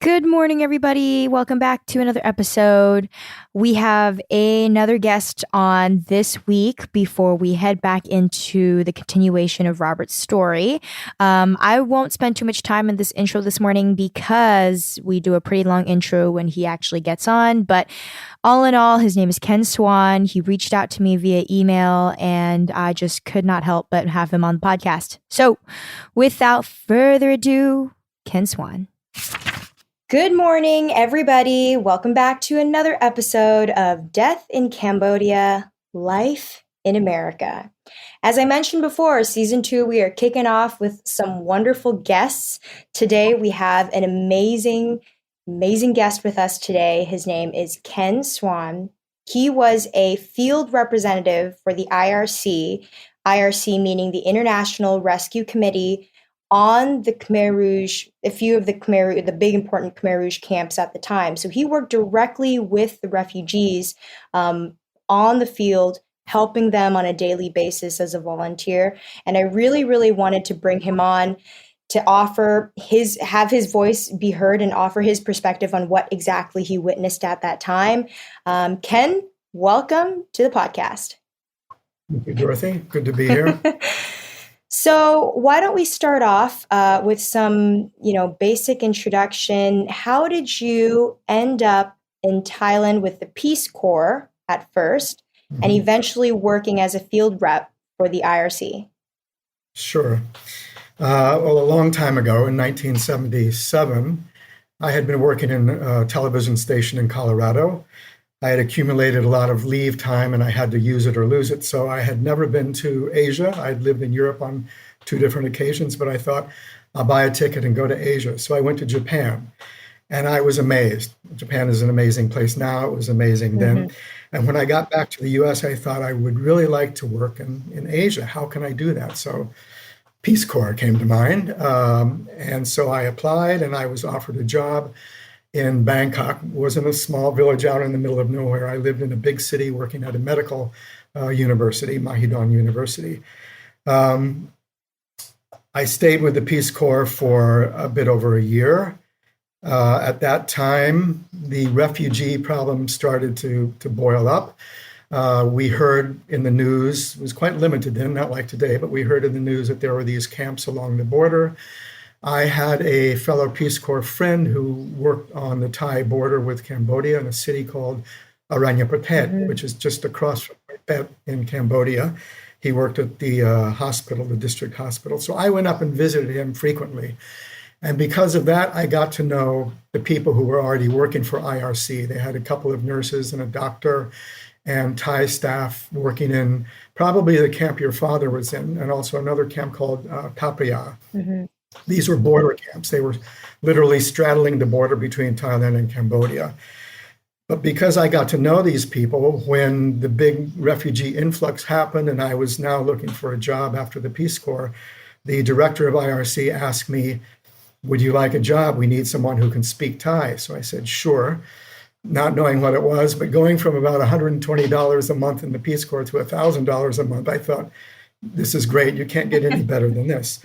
Good morning, everybody. Welcome back to another episode. We have another guest on this week before we head back into the continuation of Robert's story. I won't spend too much time in this intro this morning because we do a pretty long intro when he actually gets on. But all in all, his name is Ken Swann. He reached out to me via email, and I just could not help but have him on the podcast. So without further ado, Ken Swann. Good morning, everybody. Welcome back to another episode of Death in Cambodia, Life in America. As I mentioned before, season 2, we are kicking off with some wonderful guests. Today, we have an amazing guest with us today. His name is Ken Swann. He was a field representative for the IRC meaning the International Rescue Committee, on the Khmer Rouge, a few of the big important Khmer Rouge camps at the time. So he worked directly with the refugees on the field, helping them on a daily basis as a volunteer. And I really, really wanted to bring him on to have his voice be heard and offer his perspective on what exactly he witnessed at that time. Ken, welcome to the podcast. Thank you, Dorothy. Good to be here. So why don't we start off with some, basic introduction. How did you end up in Thailand with the Peace Corps at first, and eventually working as a field rep for the IRC? Sure. Well, a long time ago, in 1977, I had been working in a television station in Colorado. I had accumulated a lot of leave time and I had to use it or lose it. So I had never been to Asia. I'd lived in Europe on 2 different occasions, but I thought I'll buy a ticket and go to Asia. So I went to Japan and I was amazed. Japan is an amazing place now. It was amazing then. And when I got back to the US, I thought I would really like to work in Asia. How can I do that? So Peace Corps came to mind. And so I applied and I was offered a job in Bangkok. It wasn't a small village out in the middle of nowhere. I lived in a big city working at a medical university, Mahidol University. I stayed with the Peace Corps for a bit over a year. At that time, the refugee problem started to boil up. We heard in the news, it was quite limited then, not like today, but we heard in the news that there were these camps along the border. I had a fellow Peace Corps friend who worked on the Thai border with Cambodia in a city called Aranyapathet, which is just across from Phet in Cambodia. He worked at the hospital, the district hospital. So I went up and visited him frequently. And because of that, I got to know the people who were already working for IRC. They had a couple of nurses and a doctor and Thai staff working in probably the camp your father was in, and also another camp called Papaya. These were border camps. They were literally straddling the border between Thailand and Cambodia. But because I got to know these people, when the big refugee influx happened and I was now looking for a job after the Peace Corps, the director of IRC asked me, would you like a job? We need someone who can speak Thai. So I said, sure, not knowing what it was, but going from about $120 a month in the Peace Corps to $1,000 a month, I thought, this is great. You can't get any better than this.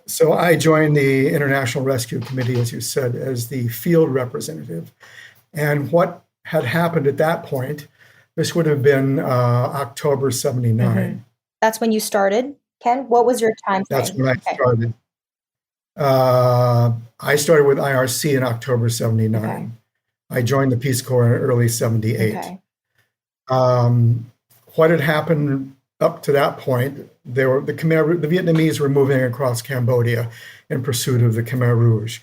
So I joined the International Rescue Committee, as you said, as the field representative. And what had happened at that point, this would have been October 79. That's when you started, Ken? What was your time frame? That's when I started. I started with IRC in October 79. Okay. I joined the Peace Corps in early 78. Okay. What had happened up to that point, the Vietnamese were moving across Cambodia in pursuit of the Khmer Rouge.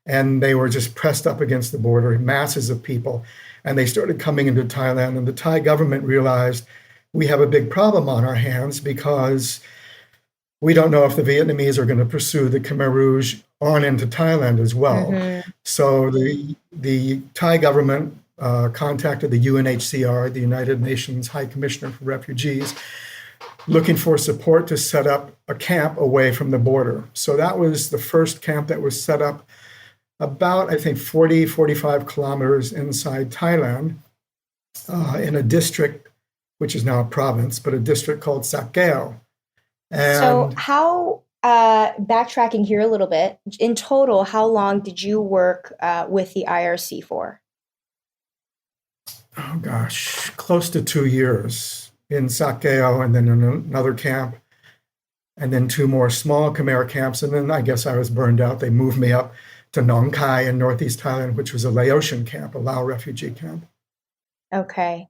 And they were just pressed up against the border, masses of people. And they started coming into Thailand. And the Thai government realized we have a big problem on our hands because we don't know if the Vietnamese are going to pursue the Khmer Rouge on into Thailand as well. So the Thai government contacted the UNHCR, the United Nations High Commissioner for Refugees, looking for support to set up a camp away from the border. So that was the first camp that was set up about, I think, 45 kilometers inside Thailand in a district, which is now a province, but a district called Sakeo. So how backtracking here a little bit. In total, how long did you work with the IRC for? Oh gosh, close to 2 years in Sakeo, and then in another camp, and then two more small Khmer camps. And then I guess I was burned out. They moved me up to Nong Khai in Northeast Thailand, which was a Laotian camp, a Lao refugee camp. Okay.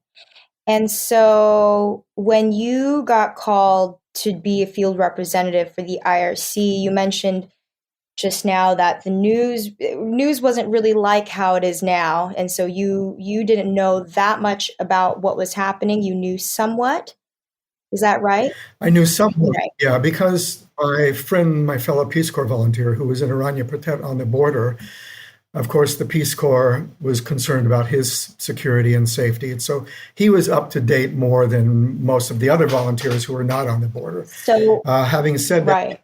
And so when you got called to be a field representative for the IRC, you mentioned just now that the news wasn't really like how it is now, and so you didn't know that much about what was happening. You knew somewhat. Is that right? I knew somewhat, Right. yeah, because my friend, my fellow Peace Corps volunteer, who was in Aranya Pratet on the border, of course, the Peace Corps was concerned about his security and safety. And so he was up to date more than most of the other volunteers who were not on the border. So, Having said that, right.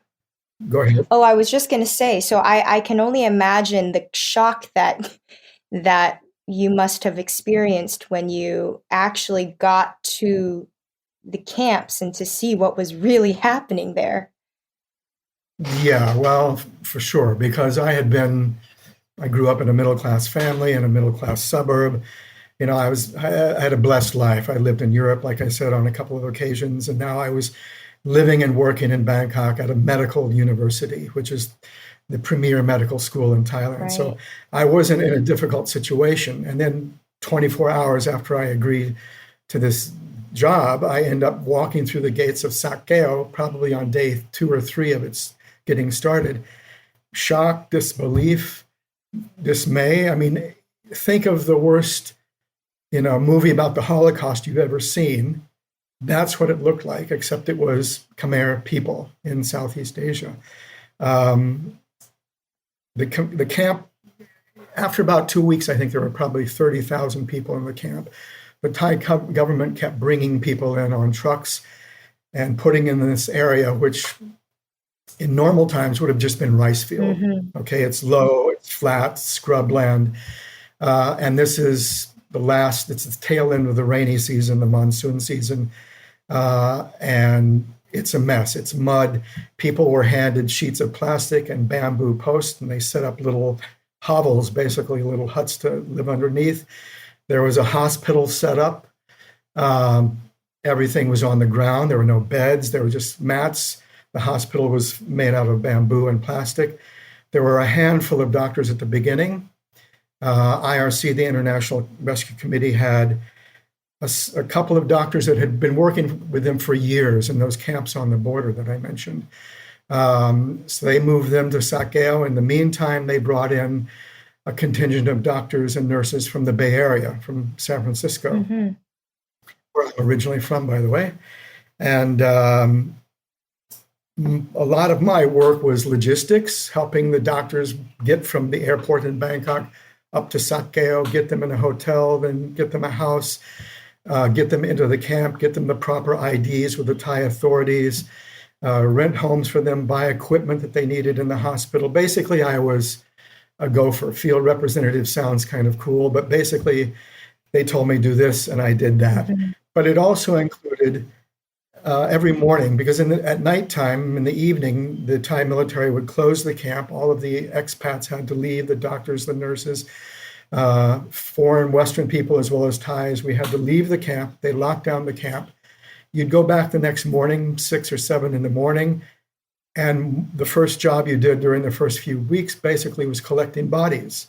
go ahead. Oh, I was just going to say, so I can only imagine the shock that you must have experienced when you actually got to the camps and to see what was really happening there. Yeah, well, for sure, because I grew up in a middle class family in a middle class suburb. You know, I had a blessed life. I lived in Europe, like I said, on a couple of occasions, and now I was living and working in Bangkok at a medical university, which is the premier medical school in Thailand. Right. So I wasn't in a difficult situation. And then 24 hours after I agreed to this job, I end up walking through the gates of Sakeo, probably on day 2 or 3 of its getting started. Shock, disbelief, dismay. I mean, think of the worst, movie about the Holocaust you've ever seen. That's what it looked like, except it was Khmer people in Southeast Asia. The camp, after about 2 weeks, I think there were probably 30,000 people in the camp. The Thai government kept bringing people in on trucks and putting in this area, which in normal times would have just been rice field. Mm-hmm. Okay, it's low, it's flat, scrubland. And this is it's the tail end of the rainy season, the monsoon season. And it's a mess. It's mud. People were handed sheets of plastic and bamboo posts, and they set up little hovels, basically little huts to live underneath. There was a hospital set up. Everything was on the ground. There were no beds. There were just mats. The hospital was made out of bamboo and plastic. There were a handful of doctors at the beginning. IRC, the International Rescue Committee, had a couple of doctors that had been working with them for years in those camps on the border that I mentioned. So they moved them to Sakeo. In the meantime, they brought in a contingent of doctors and nurses from the Bay Area, from San Francisco, Mm-hmm. where I'm originally from, by the way. And a lot of my work was logistics, helping the doctors get from the airport in Bangkok up to Sakeo, get them in a hotel, then get them a house, get them into the camp, get them the proper IDs with the Thai authorities, rent homes for them, buy equipment that they needed in the hospital. Basically, I was a gopher. Field representative sounds kind of cool, but basically they told me do this and I did that. Mm-hmm. But it also included every morning, because at nighttime, in the evening, the Thai military would close the camp. All of the expats had to leave, the doctors, the nurses, foreign Western people as well as Thais. We had to leave the camp. They locked down the camp. You'd go back the next morning, 6 or 7 in the morning, and the first job you did during the first few weeks basically was collecting bodies,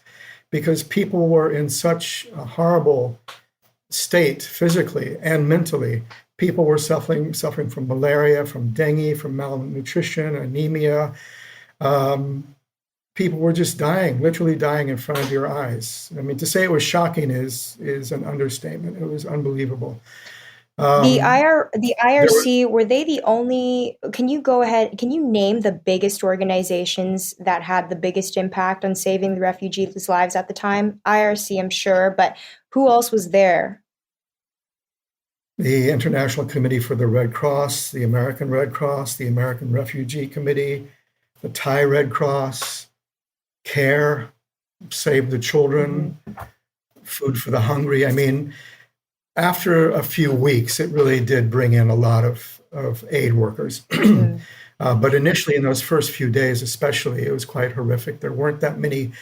because people were in such a horrible state physically and mentally. People were suffering from malaria, from dengue, from malnutrition, anemia. People were just dying, literally dying in front of your eyes. I mean, to say it was shocking is an understatement. It was unbelievable. The IRC, were they the only, can you go ahead, can you name the biggest organizations that had the biggest impact on saving the refugees' lives at the time? IRC, I'm sure, but who else was there? The International Committee for the Red Cross, the American Red Cross, the American Refugee Committee, the Thai Red Cross, CARE, Save the Children, Food for the Hungry. I mean, after a few weeks, it really did bring in a lot of aid workers. But initially, in those first few days, especially, it was quite horrific. There weren't that many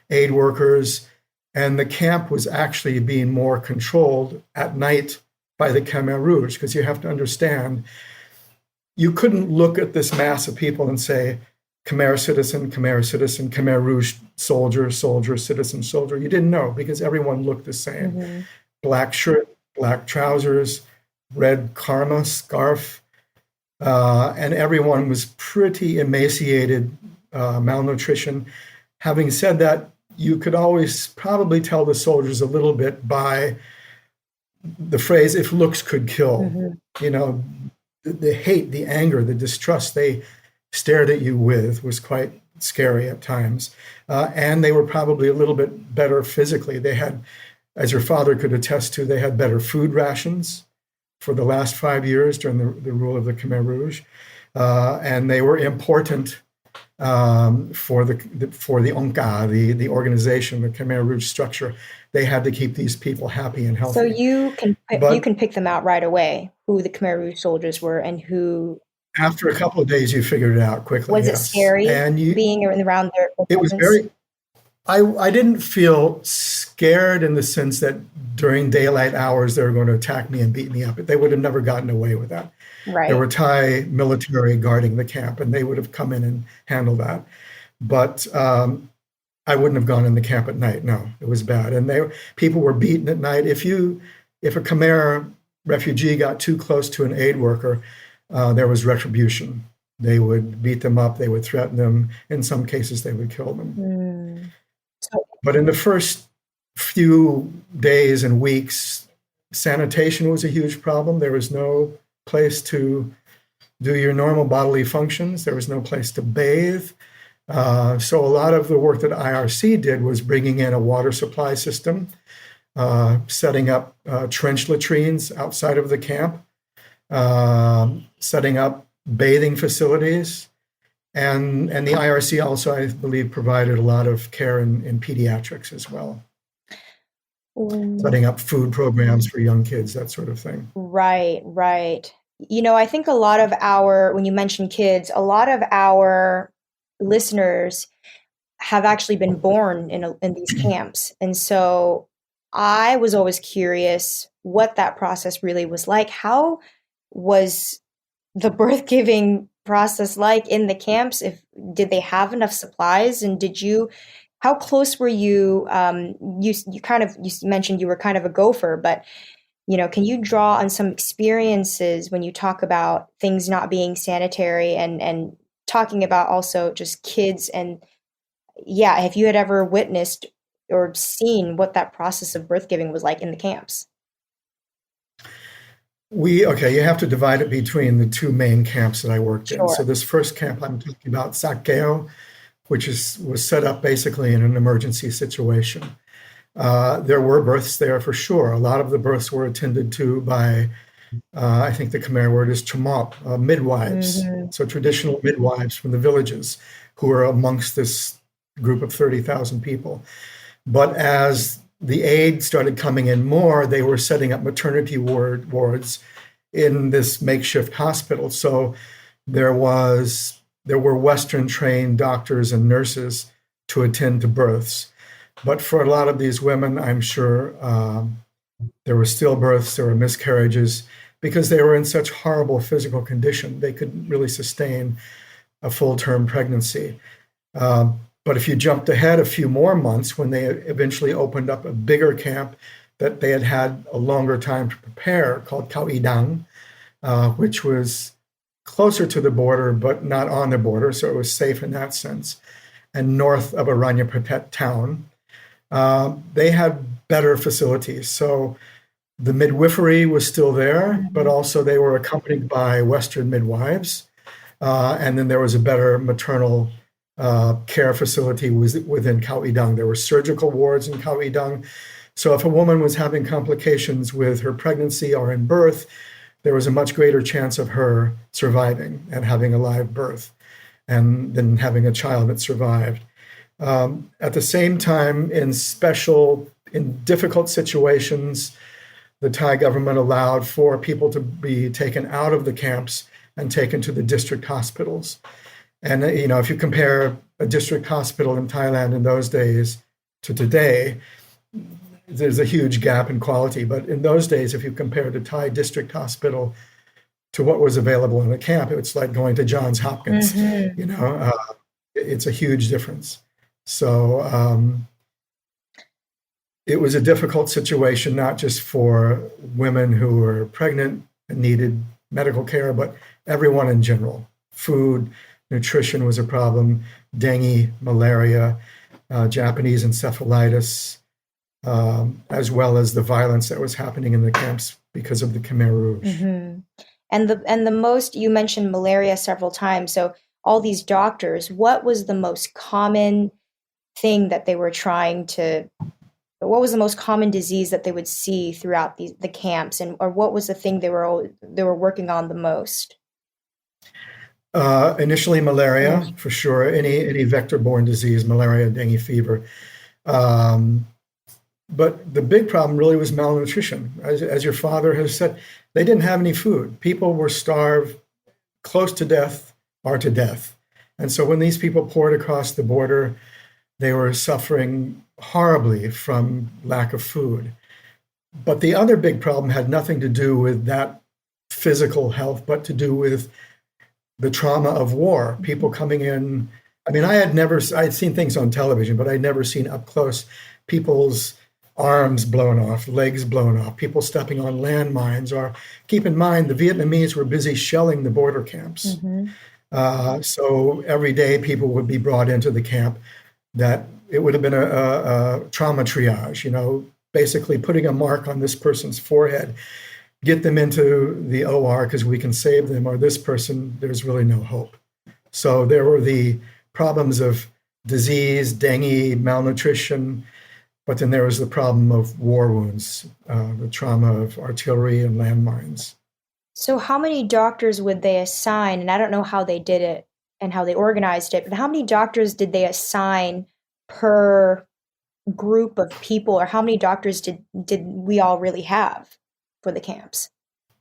aid workers, and the camp was actually being more controlled at night by the Khmer Rouge, because you have to understand, you couldn't look at this mass of people and say, Khmer citizen, Khmer Rouge soldier, soldier, citizen, soldier. You didn't know, because everyone looked the same. Mm-hmm. Black shirt, black trousers, red karma scarf, and everyone was pretty emaciated, malnutrition. Having said that, you could always probably tell the soldiers a little bit by the phrase, if looks could kill. Mm-hmm. You know, the hate, the anger, the distrust they stared at you with was quite scary at times. And they were probably a little bit better physically. They had, as your father could attest to, they had better food rations for the last 5 years during the rule of the Khmer Rouge. And they were important for the ONCA, the organization, the Khmer Rouge structure. They had to keep these people happy and healthy. So you can pick them out right away, who the Khmer Rouge soldiers were and who. After a couple of days, you figured it out quickly. Was it scary being around their presence? It was very. I didn't feel scared in the sense that during daylight hours they were going to attack me and beat me up. They would have never gotten away with that. Right. There were Thai military guarding the camp, and they would have come in and handled that. But I wouldn't have gone in the camp at night. No, it was bad, and people were beaten at night. If a Khmer refugee got too close to an aid worker, there was retribution. They would beat them up. They would threaten them. In some cases, they would kill them. Mm. But in the first few days and weeks, sanitation was a huge problem. There was no place to do your normal bodily functions. There was no place to bathe. So a lot of the work that IRC did was bringing in a water supply system, setting up trench latrines outside of the camp, setting up bathing facilities. And the IRC also, I believe, provided a lot of care in pediatrics as well. Setting up food programs for young kids, that sort of thing. Right. You know, I think when you mention kids, a lot of our listeners have actually been born in these camps. And so I was always curious what that process really was like. How was the birth giving process like in the camps? Did they have enough supplies, and how close were you? You mentioned you were kind of a gopher, but can you draw on some experiences when you talk about things not being sanitary and talking about also just kids? And if you had ever witnessed or seen what that process of birth giving was like in the camps. You have to divide it between the two main camps that I worked in. So this first camp I'm talking about, Sakeo, which was set up basically in an emergency situation. There were births there for sure. A lot of the births were attended to by, I think the Khmer word is chamop, midwives. Mm-hmm. So traditional midwives from the villages who were amongst this group of 30,000 people. But as the aid started coming in more, they were setting up maternity wards in this makeshift hospital. So there were Western trained doctors and nurses to attend to births. But for a lot of these women, I'm sure there were stillbirths, there were miscarriages, because they were in such horrible physical condition. They couldn't really sustain a full-term pregnancy. But if you jumped ahead a few more months, when they eventually opened up a bigger camp that they had a longer time to prepare, called Khao Idang, which was closer to the border, but not on the border, so it was safe in that sense, and north of Aranyapatet town, they had better facilities. So the midwifery was still there, but also they were accompanied by Western midwives. And then there was a better maternal care facility within Khao Idang. There were surgical wards in Khao Idang. So if a woman was having complications with her pregnancy or in birth, there was a much greater chance of her surviving and having a live birth and then having a child that survived. At the same time, in difficult situations, the Thai government allowed for people to be taken out of the camps and taken to the district hospitals. And, if you compare a district hospital in Thailand in those days to today, there's a huge gap in quality. But in those days, if you compare the Thai district hospital to what was available in the camp, it's like going to Johns Hopkins. It's a huge difference. So it was a difficult situation, not just for women who were pregnant and needed medical care, but everyone in general. Food, nutrition was a problem, dengue, malaria, Japanese encephalitis, as well as the violence that was happening in the camps because of the Khmer Rouge. And the most, you mentioned malaria several times. So all these doctors, what was the most common thing that they were what was the most common disease that they would see throughout the camps, or what was the thing they were working on the most? Initially malaria, for sure, any vector-borne disease, malaria, dengue fever. But the big problem really was malnutrition. As your father has said, they didn't have any food. People were starved, close to death, or to death. And so when these people poured across the border, they were suffering horribly from lack of food. But the other big problem had nothing to do with that physical health, but to do with the trauma of war. People coming in. I mean, I'd seen things on television, but I'd never seen up close people's arms blown off, legs blown off, people stepping on landmines. Or keep in mind, the Vietnamese were busy shelling the border camps. So every day people would be brought into the camp. That it would have been a trauma triage, basically putting a mark on this person's forehead, get them into the OR because we can save them, or this person, there's really no hope. So there were the problems of disease, dengue, malnutrition, but then there was the problem of war wounds, the trauma of artillery and landmines. So how many doctors would they assign? And I don't know how they did it and how they organized it, but how many doctors did they assign per group of people, or how many doctors did we all really have for the camps?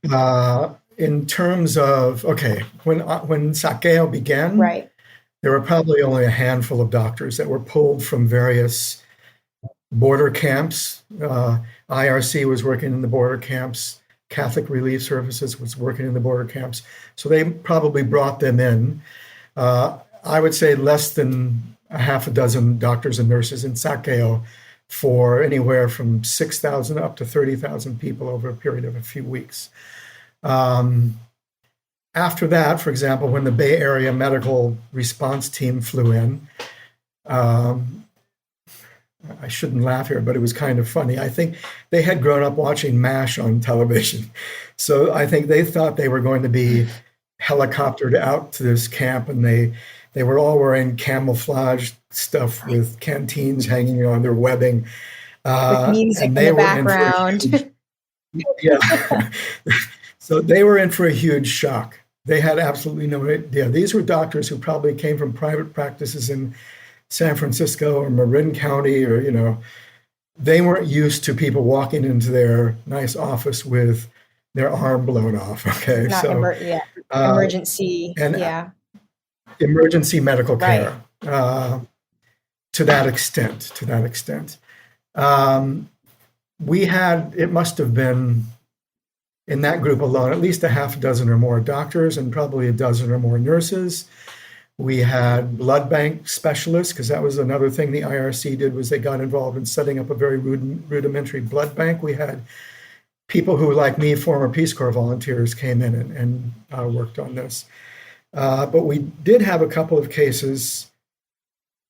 In terms of, when Sackeo began, right, there were probably only a handful of doctors that were pulled from various border camps. IRC was working in the border camps. Catholic Relief Services was working in the border camps. So they probably brought them in. I would say less than a half a dozen doctors and nurses in Sackeo for anywhere from 6,000 up to 30,000 people over a period of a few weeks. After that, for example, when the Bay Area Medical Response Team flew in, I shouldn't laugh here, but it was kind of funny. I think they had grown up watching MASH on television. So I think they thought they were going to be helicoptered out to this camp, and they were all wearing camouflage stuff with canteens hanging on their webbing. with music and in they the were background. Yeah. So they were in for a huge shock. They had absolutely no idea. These were doctors who probably came from private practices in San Francisco or Marin County, or, they weren't used to people walking into their nice office with their arm blown off. Okay. Not So, emergency. and Yeah. emergency medical Right. care, to that extent. It must have been in that group alone, at least a half a dozen or more doctors and probably a dozen or more nurses. We had blood bank specialists, because that was another thing the IRC did, was they got involved in setting up a very rudimentary blood bank. We had people who, like me, former Peace Corps volunteers, came in and worked on this. But we did have a couple of cases.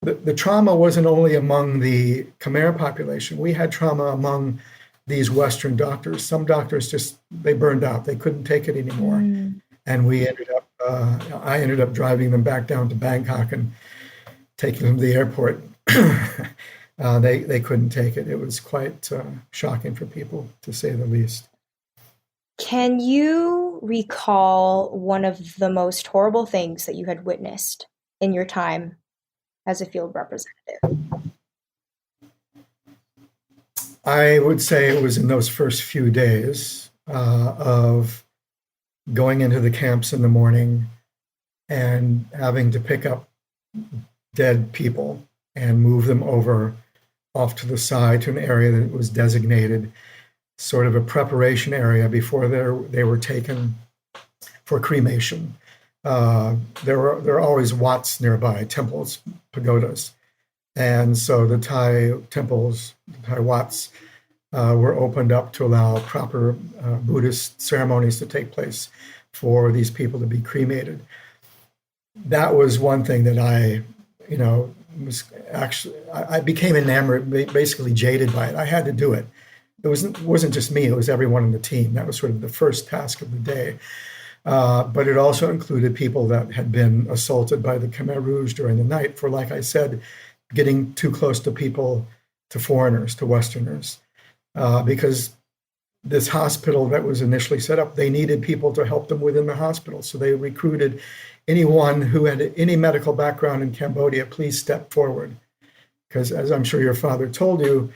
The trauma wasn't only among the Khmer population. We had trauma among these Western doctors. Some doctors they burned out. They couldn't take it anymore. And I ended up driving them back down to Bangkok and taking them to the airport. They couldn't take it. It was quite shocking for people, to say the least. Can you recall one of the most horrible things that you had witnessed in your time as a field representative? I would say it was in those first few days of going into the camps in the morning and having to pick up dead people and move them over off to the side to an area that was designated sort of a preparation area before they were taken for cremation. There are always wats nearby, temples, pagodas. And so the Thai temples, the Thai wats, were opened up to allow proper Buddhist ceremonies to take place for these people to be cremated. That was one thing that I became enamored, basically jaded by it. I had to do it. It wasn't just me, it was everyone in the team. That was sort of the first task of the day. But it also included people that had been assaulted by the Khmer Rouge during the night for, like I said, getting too close to people, to foreigners, to Westerners. Because this hospital that was initially set up, they needed people to help them within the hospital. So they recruited anyone who had any medical background in Cambodia, please step forward. Because as I'm sure your father told you,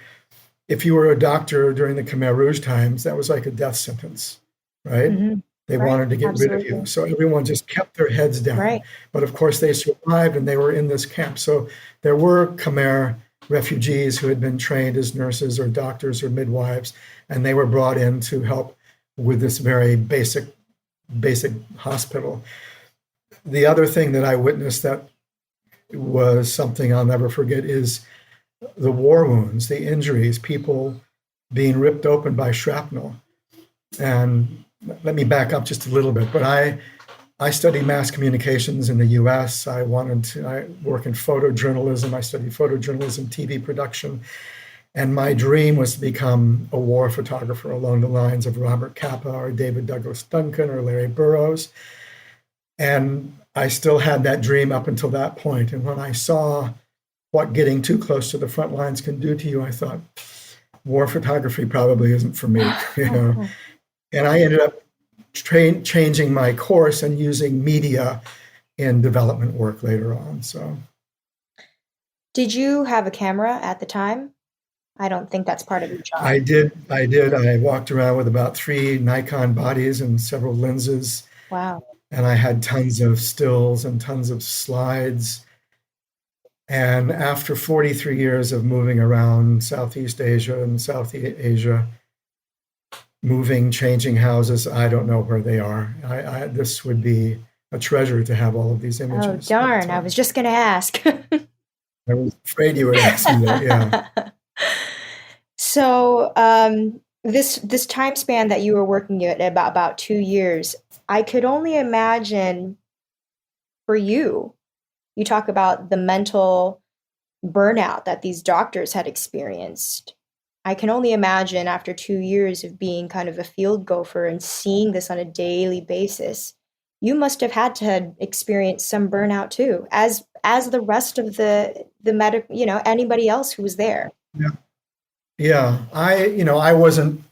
if you were a doctor during the Khmer Rouge times, that was like a death sentence, right? Mm-hmm. They wanted to get rid of you. So everyone just kept their heads down. Right. But of course, they survived and they were in this camp. So there were Khmer refugees who had been trained as nurses or doctors or midwives, and they were brought in to help with this very basic hospital. The other thing that I witnessed that was something I'll never forget is the war wounds, the injuries, people being ripped open by shrapnel. And let me back up just a little bit, but I studied mass communications in the US. I work in photojournalism. I studied photojournalism, TV production. And my dream was to become a war photographer along the lines of Robert Capa or David Douglas Duncan or Larry Burroughs. And I still had that dream up until that point. And when I saw what getting too close to the front lines can do to you, I thought, war photography probably isn't for me, And I ended up changing my course and using media in development work later on. So, did you have a camera at the time? I don't think that's part of your job. I did. I walked around with about 3 Nikon bodies and several lenses. Wow. And I had tons of stills and tons of slides. And after 43 years of moving around Southeast Asia and South Asia, changing houses, I don't know where they are. This would be a treasure to have all of these images. Oh, darn. I was just going to ask. I was afraid you would ask me that, yeah. So this time span that you were working at about 2 years, I could only imagine for you talk about the mental burnout that these doctors had experienced. I can only imagine after 2 years of being kind of a field gopher and seeing this on a daily basis, you must have had to experience some burnout too, as the rest of the anybody else who was there. Yeah. I wasn't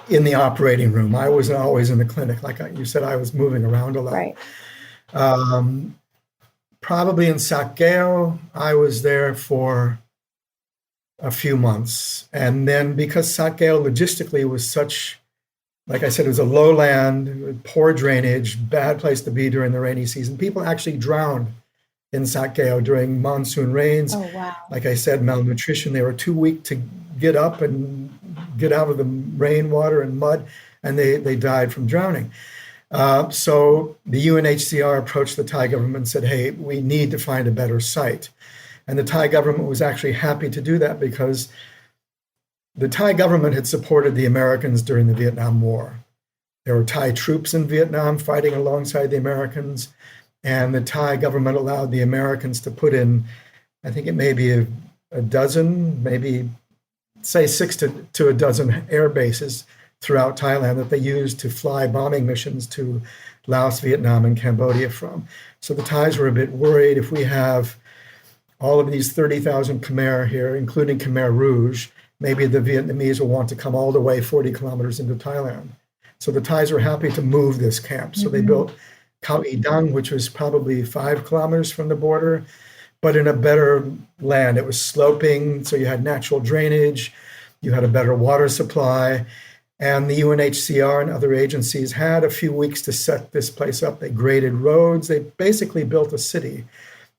in the operating room. I wasn't always in the clinic. Like you said, I was moving around a lot. Right. Probably in Sakeo, I was there for a few months. And then because Sakeo logistically was such, like I said, it was a lowland, poor drainage, bad place to be during the rainy season. People actually drowned in Sakeo during monsoon rains. Oh, wow. Like I said, malnutrition. They were too weak to get up and get out of the rainwater and mud, and they died from drowning. So the UNHCR approached the Thai government and said, hey, we need to find a better site. And the Thai government was actually happy to do that because the Thai government had supported the Americans during the Vietnam War. There were Thai troops in Vietnam fighting alongside the Americans, and the Thai government allowed the Americans to put in, I think it may be a dozen, maybe say 6 to a dozen air bases throughout Thailand that they used to fly bombing missions to Laos, Vietnam, and Cambodia from. So the Thais were a bit worried, if we have all of these 30,000 Khmer here, including Khmer Rouge, maybe the Vietnamese will want to come all the way 40 kilometers into Thailand. So the Thais were happy to move this camp. So they built Khao I Dang, which was probably 5 kilometers from the border, but in a better land. It was sloping, so you had natural drainage, you had a better water supply, And the UNHCR and other agencies had a few weeks to set this place up. They graded roads. They basically built a city.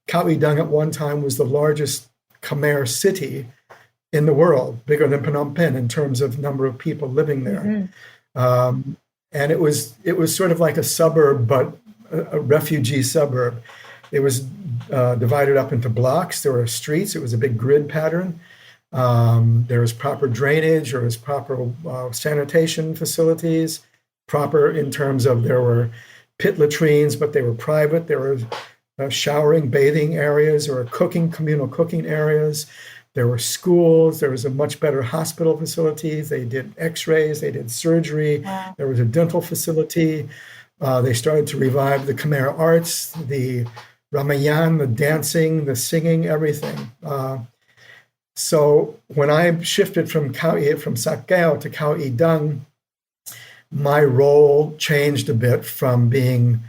Khao Dung at one time was the largest Khmer city in the world, bigger than Phnom Penh in terms of number of people living there. And it was sort of like a suburb, but a refugee suburb. It was divided up into blocks. There were streets. It was a big grid pattern. There was proper drainage. There was proper sanitation facilities, proper in terms of there were pit latrines, but they were private. There were showering, bathing areas. There were communal cooking areas. There were schools. There was a much better hospital facilities. They did x-rays. They did surgery. Wow. There was a dental facility. They started to revive the Khmer arts, the Ramayan, the dancing, the singing, everything. So when I shifted from Sakeo to Khao Dung, my role changed a bit from being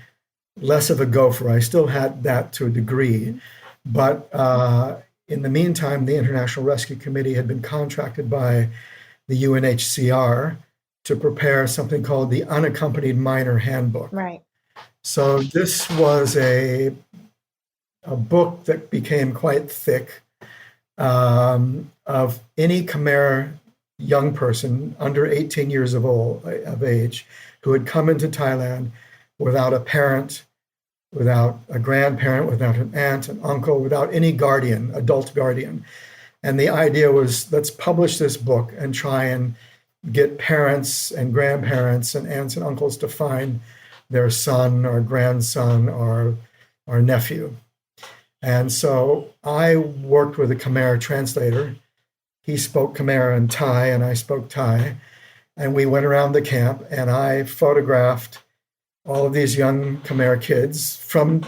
less of a gopher. I still had that to a degree, but in the meantime, the International Rescue Committee had been contracted by the UNHCR to prepare something called the Unaccompanied Minor Handbook. Right. So this was a book that became quite thick of any Khmer young person under 18 years of age who had come into Thailand without a parent, without a grandparent, without an aunt, an uncle, without any guardian, adult guardian. And the idea was, let's publish this book and try and get parents and grandparents and aunts and uncles to find their son or grandson or nephew. And so I worked with a Khmer translator. He spoke Khmer and Thai, and I spoke Thai. And we went around the camp, and I photographed all of these young Khmer kids from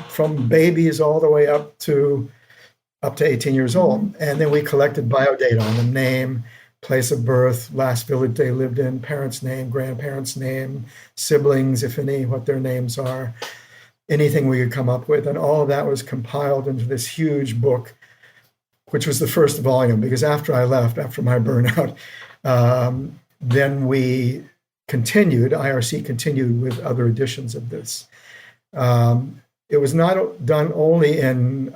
babies all the way up to 18 years old. And then we collected biodata on them: name, place of birth, last village they lived in, parents' name, grandparents' name, siblings, if any, what their names are, anything we could come up with. And all of that was compiled into this huge book, which was the first volume, because after I left, after my burnout, then we continued, IRC continued with other editions of this. It was not done only in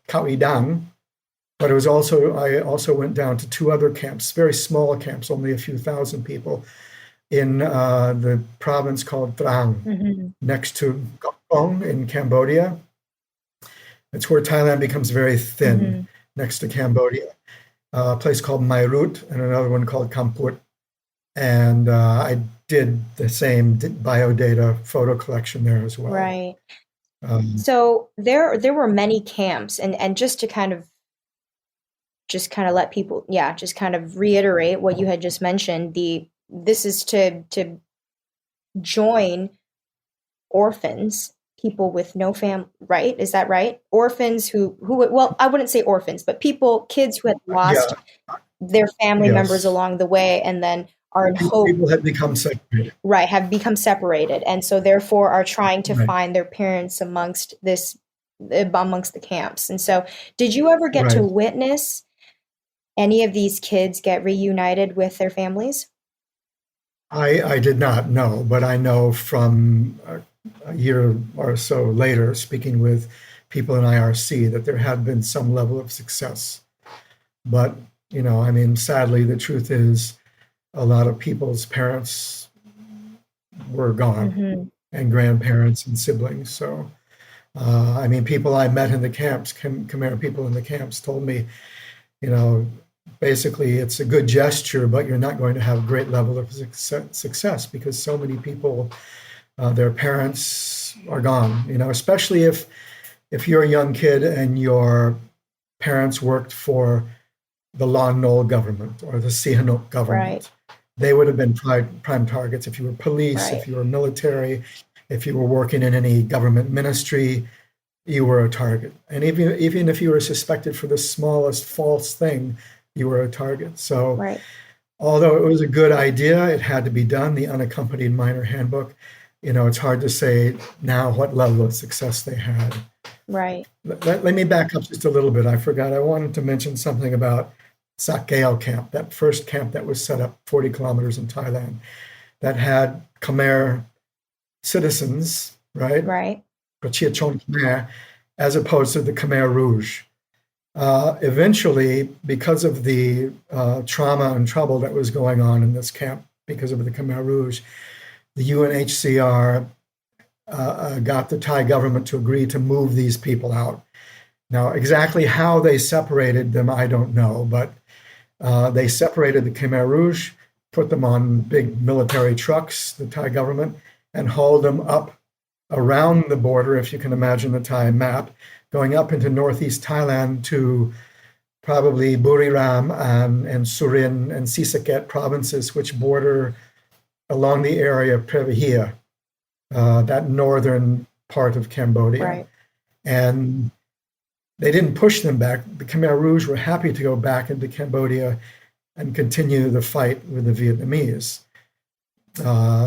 Khao Dung, but it was I also went down to two other camps, very small camps, only a few thousand people, in the province called Trang, next to Gong in Cambodia. It's where Thailand becomes very thin, next to Cambodia. A place called Mairut and another one called Kamput. And I did the same biodata photo collection there as well. Right. So there were many camps, and just to kind of let people, just kind of reiterate what you had just mentioned. This is to join orphans, people with no right? Is that right? Orphans who well, I wouldn't say orphans, but kids who had lost their family members along the way, and then are in hope. People had become separated. Right, have become separated, and so therefore are trying to find their parents amongst the camps. And so, did you ever get to witness any of these kids get reunited with their families? I did not know, but I know from a year or so later, speaking with people in IRC, that there had been some level of success. But, sadly, the truth is a lot of people's parents were gone, and grandparents and siblings. So, people I met in the camps, Khmer people in the camps, told me, basically it's a good gesture, but you're not going to have a great level of success because so many people, their parents are gone, especially if you're a young kid and your parents worked for the Lon Nol government or the Sihanouk government. Right. They would have been prime targets. If you were police, if you were military, if you were working in any government ministry, you were a target. And even if you were suspected for the smallest false thing, you were a target. So although it was a good idea, it had to be done, the Unaccompanied Minor Handbook, it's hard to say now what level of success they had. Right. Let me back up just a little bit. I forgot. I wanted to mention something about Sakeo camp, that first camp that was set up 40 kilometers in Thailand, that had Khmer citizens, right? Right. Prachiachon Khmer, as opposed to the Khmer Rouge. Eventually, because of the trauma and trouble that was going on in this camp because of the Khmer Rouge, the UNHCR got the Thai government to agree to move these people out. Now, exactly how they separated them, I don't know, but they separated the Khmer Rouge, put them on big military trucks, the Thai government, and hauled them up around the border, if you can imagine the Thai map, going up into northeast Thailand to probably Buriram and Surin and Sisaket provinces, which border along the area of Previhia, that northern part of Cambodia. Right. And they didn't push them back. The Khmer Rouge were happy to go back into Cambodia and continue the fight with the Vietnamese.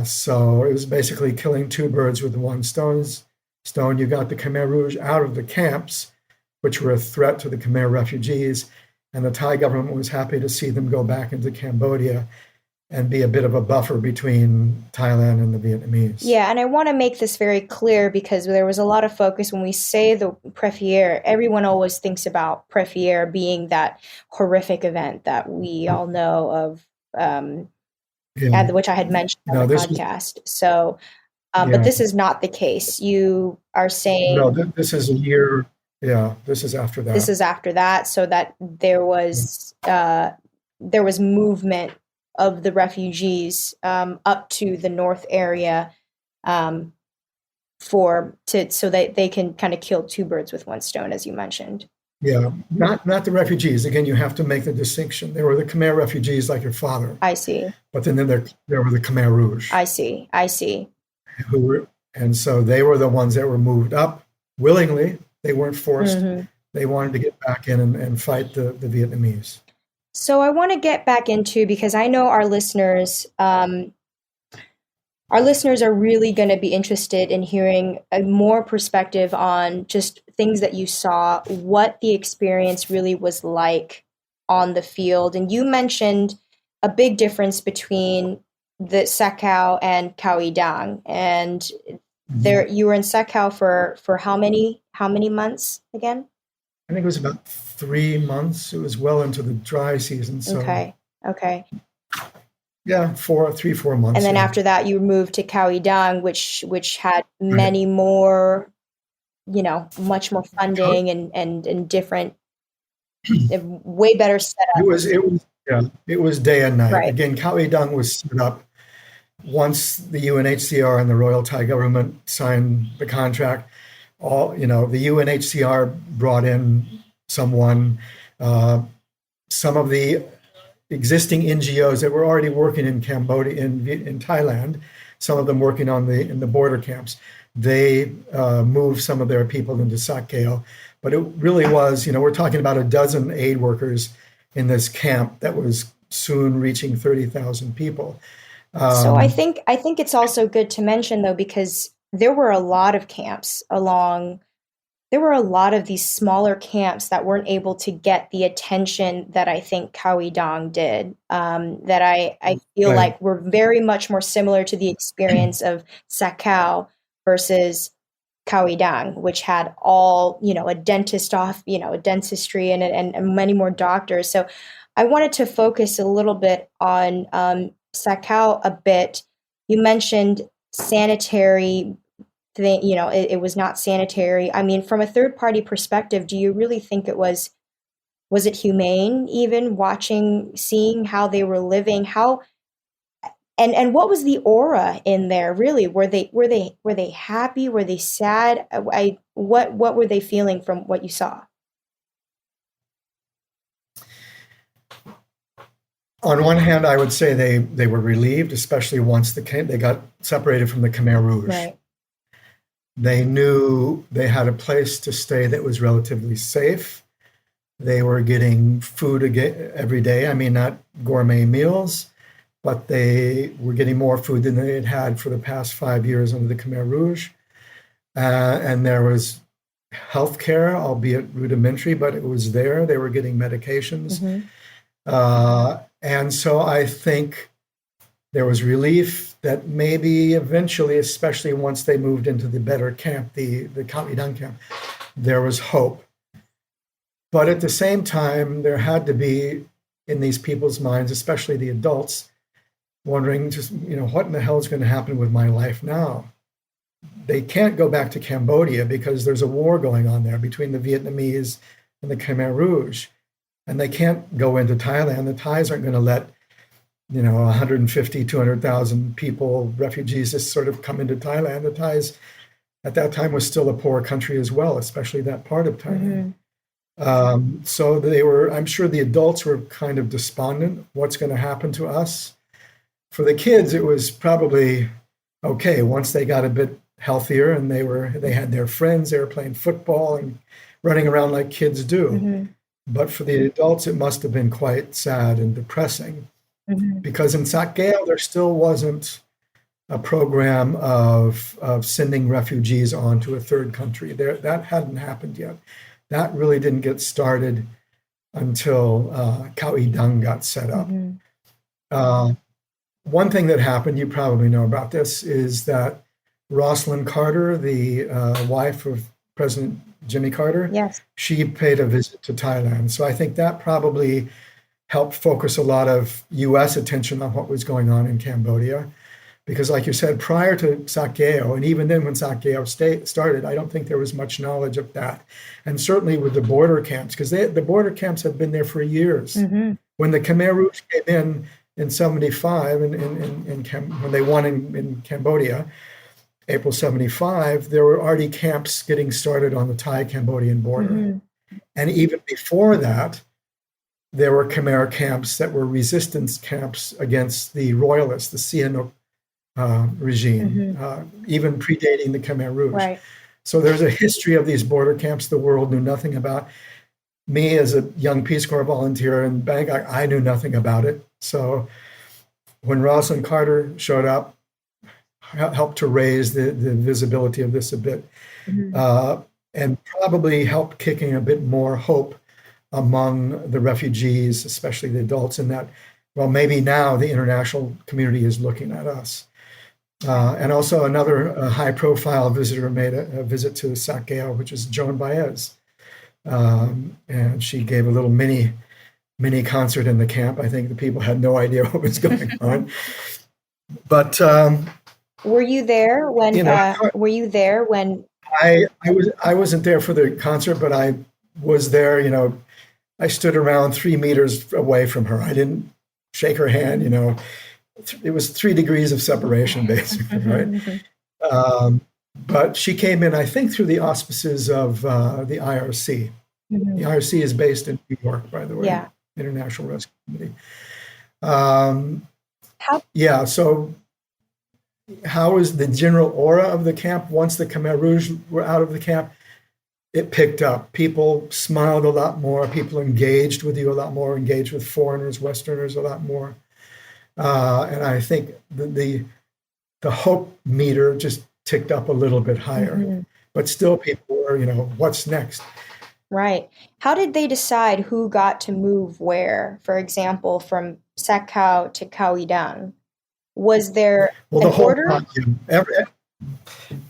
So it was basically killing two birds with one stone. You got the Khmer Rouge out of the camps, which were a threat to the Khmer refugees, and the Thai government was happy to see them go back into Cambodia and be a bit of a buffer between Thailand and the Vietnamese. Yeah, and I want to make this very clear because there was a lot of focus when we say the Préfier, everyone always thinks about Préfier being that horrific event that we all know of, which I had mentioned on the podcast. But this is not the case. You are saying... No, this is a year... Yeah, this is after that. This is after that, so that there was movement of the refugees up to the north area so that they can kind of kill two birds with one stone, as you mentioned. Yeah, not the refugees. Again, you have to make the distinction. There were the Khmer refugees like your father. I see. But then there were the Khmer Rouge. I see. And so they were the ones that were moved up willingly. They weren't forced. Mm-hmm. They wanted to get back in and fight the Vietnamese. So I want to get back into, because I know our listeners are really going to be interested in hearing a more perspective on just things that you saw, what the experience really was like on the field. And you mentioned a big difference between the Sakao and Khao I Dang. And there, you were in Sakao for how many months again? I think it was about 3 months. It was well into the dry season. So okay. Yeah, 3-4 months. And then after that, you moved to Khao I Dang, which had many more, much more funding and different, way better setup. It was day and night. Right. Again, Khao I Dang was set up once the UNHCR and the Royal Thai government signed the contract. The UNHCR brought in someone, some of the existing NGOs that were already working in Cambodia, in Thailand, some of them working in the border camps. They moved some of their people into Sakeo, but it really was, we're talking about a dozen aid workers in this camp that was soon reaching 30,000 people. So I think it's also good to mention, though, because there were a lot of camps there were a lot of these smaller camps that weren't able to get the attention that I think Khao I Dang did, that I feel like were very much more similar to the experience of Sakao versus Khao I Dang, which had all, a dentist a dentistry and many more doctors. So I wanted to focus a little bit on Sakao a bit. You mentioned sanitary thing, it was not sanitary. I mean, from a third-party perspective, do you really think was it humane, even seeing how they were living, and what was the aura in there, really? Were they happy? Were they sad? What were they feeling from what you saw? On one hand, I would say they were relieved, especially once they got separated from the Khmer Rouge. Right. They knew they had a place to stay that was relatively safe. They were getting food every day. I mean, not gourmet meals, but they were getting more food than they had had for the past 5 years under the Khmer Rouge. And there was health care, albeit rudimentary, but it was there. They were getting medications. Mm-hmm. And so I think there was relief that maybe eventually, especially once they moved into the better camp, the Khao Idang camp, there was hope. But at the same time, there had to be in these people's minds, especially the adults, wondering just, what in the hell is going to happen with my life now? They can't go back to Cambodia because there's a war going on there between the Vietnamese and the Khmer Rouge. And they can't go into Thailand. The Thais aren't going to let 150, 200,000 people, refugees, just sort of come into Thailand. The Thais at that time was still a poor country as well, especially that part of Thailand. So I'm sure the adults were kind of despondent. What's going to happen to us? For the kids, it was probably okay once they got a bit healthier and they had their friends, they were playing football and running around like kids do. But for the adults, it must have been quite sad and depressing. Because in Sakeo, there still wasn't a program of sending refugees on to a third country. That hadn't happened yet. That really didn't get started until Khao Idang got set up. One thing that happened, you probably know about this, is that Rosalind Carter, the wife of President Jimmy Carter, yes, she paid a visit to Thailand. So I think that probably helped focus a lot of U.S. attention on what was going on in Cambodia. Because like you said, prior to Sakeo, and even then when Sakeo started, I don't think there was much knowledge of that. And certainly with the border camps, because the border camps had been there for years. When the Khmer Rouge came in 75, when they won in Cambodia, April 75, there were already camps getting started on the Thai-Cambodian border. And even before that, there were Khmer camps that were resistance camps against the royalists, the Sihanouk regime, even predating the Khmer Rouge. Right. So there's a history of these border camps the world knew nothing about. Me, as a young Peace Corps volunteer in Bangkok, I knew nothing about it. So when Rosalind Carter showed up, helped to raise the visibility of this a bit, and probably helped kicking a bit more hope among the refugees, especially the adults, in that, well, maybe now the international community is looking at us. And also another high-profile visitor made a visit to Sakeo, which is Joan Baez. And she gave a little mini concert in the camp. I think the people had no idea what was going on. But were you there when? Were you there when? I wasn't there for the concert, but I was there. I stood around 3 meters away from her. I didn't shake her hand. It was 3 degrees of separation, basically, right? But she came in, I think, through the auspices of the IRC. The IRC is based in New York, by the way. Yeah. International Rescue Committee. So how was the general aura of the camp once the Khmer Rouge were out of the camp? It picked up. People smiled a lot more. People engaged with you a lot more, engaged with foreigners, Westerners a lot more. And I think the hope meter just ticked up a little bit higher. But still people were, what's next? Right. How did they decide who got to move where? For example, from Sakao to Khao Idang? Was there an order?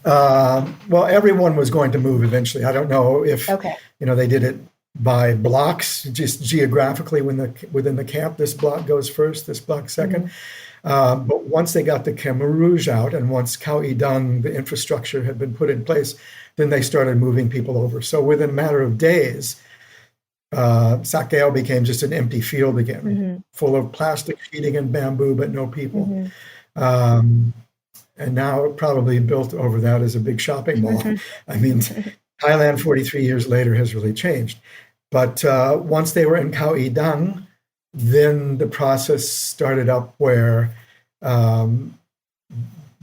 Everyone was going to move eventually. I don't know if they did it by blocks, just geographically within the camp. This block goes first, this block second. But once they got the Khmer Rouge out, and once Khao Idang, the infrastructure had been put in place, then they started moving people over. So within a matter of days, Sakeo became just an empty field again, full of plastic sheeting and bamboo, but no people. And now it probably built over that as a big shopping mall. I mean, Thailand 43 years later has really changed. But once they were in Khao Idang, then the process started up where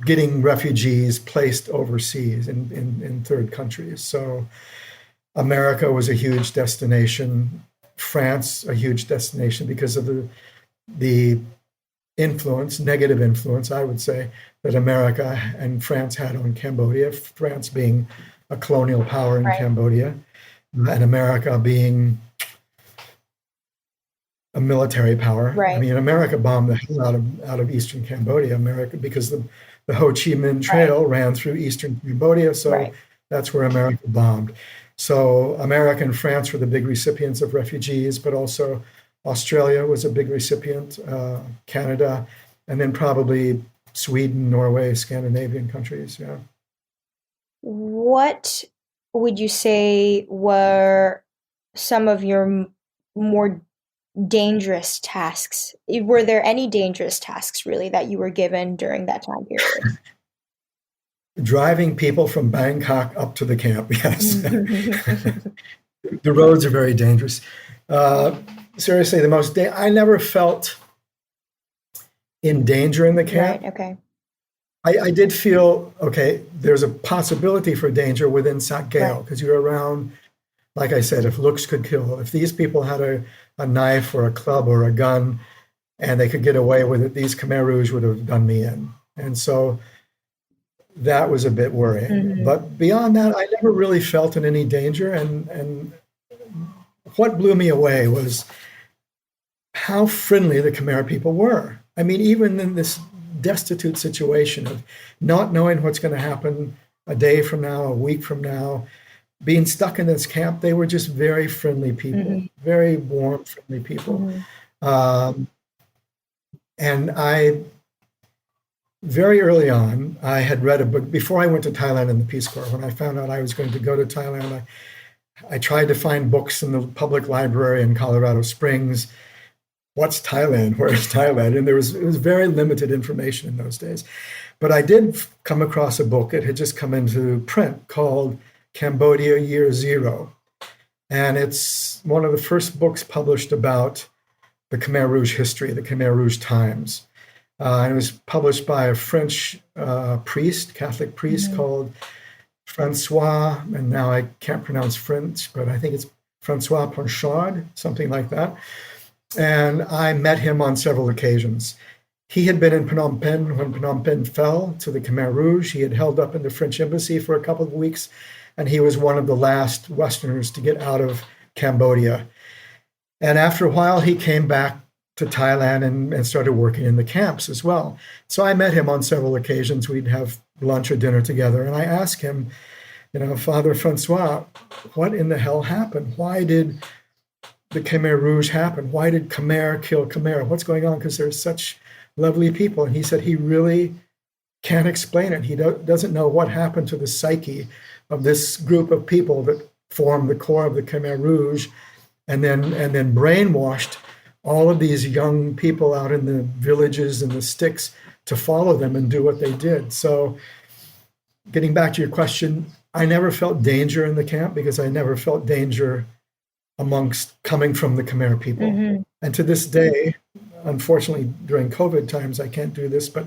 getting refugees placed overseas in third countries. So America was a huge destination, France a huge destination because of the influence, negative influence, I would say, that America and France had on Cambodia, France being a colonial power in Cambodia, and America being a military power. I Right. mean, America bombed the hell out of eastern Cambodia, America, because the Ho Chi Minh Right. Trail ran through eastern Cambodia, so Right. that's where America bombed. So America and France were the big recipients of refugees, but also Australia was a big recipient, Canada, and then probably Sweden, Norway, Scandinavian countries. Yeah. What would you say were some of your more dangerous tasks? Were there any dangerous tasks really that you were given during that time period? Driving people from Bangkok up to the camp, yes. Mhm. The roads are very dangerous. Uh, Seriously, I never felt in danger in the Right, camp. okay. I did feel, okay, there's a possibility for danger within Right. Sakgeo because you're around, like I said, if looks could kill. If these people had a knife or a club or a gun and they could get away with it, these Khmer Rouge would have done me in. And so that was a bit worrying. Mhm. But beyond that, I never really felt in any danger. And what blew me away was how friendly the Khmer people were. I mean, even in this destitute situation of not knowing what's going to happen a day from now, a week from now, being stuck in this camp, they were just very friendly people, Mhm. very warm, friendly people. Mhm. Um, and very early on, I had read a book before I went to Thailand in the Peace Corps. When I found out I was going to go to Thailand, I tried to find books in the public library in Colorado Springs. What's Thailand? Where's Thailand? And it was very limited information in those days. But I did come across a book. It had just come into print called Cambodia Year Zero. And it's one of the first books published about the Khmer Rouge history, the Khmer Rouge times. And it was published by a French priest, Catholic priest Mhm. called Francois, and now I can't pronounce French, but I think it's Francois Ponchaud, something like that. And I met him on several occasions. He had been in Phnom Penh when Phnom Penh fell to the Khmer Rouge. He had held up in the French embassy for a couple of weeks, and he was one of the last Westerners to get out of Cambodia. And after a while, he came back to Thailand and started working in the camps as well. So I met him on several occasions. We'd have lunch or dinner together, and I asked him, Father Francois, what in the hell happened? Why did the Khmer Rouge happen? Why did Khmer kill Khmer? What's going on? Because they're such lovely people. And he said he really can't explain it. He doesn't know what happened to the psyche of this group of people that formed the core of the Khmer Rouge, and then brainwashed all of these young people out in the villages and the sticks to follow them and do what they did. So, getting back to your question, I never felt danger in the camp because I never felt danger amongst coming from the Khmer people. Mhm. And to this day, unfortunately, during COVID times, I can't do this, but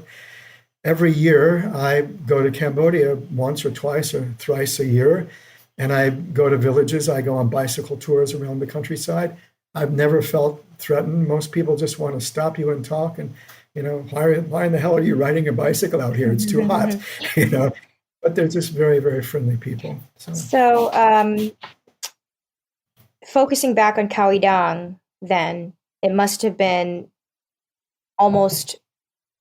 every year I go to Cambodia once or twice or thrice a year, and I go to villages. I go on bicycle tours around the countryside. I've never felt threatened. Most people just want to stop you and talk, and why in the hell are you riding a bicycle out here? It's too hot, you know. But they're just very, very friendly people. So, focusing back on Khao Dang, then it must have been almost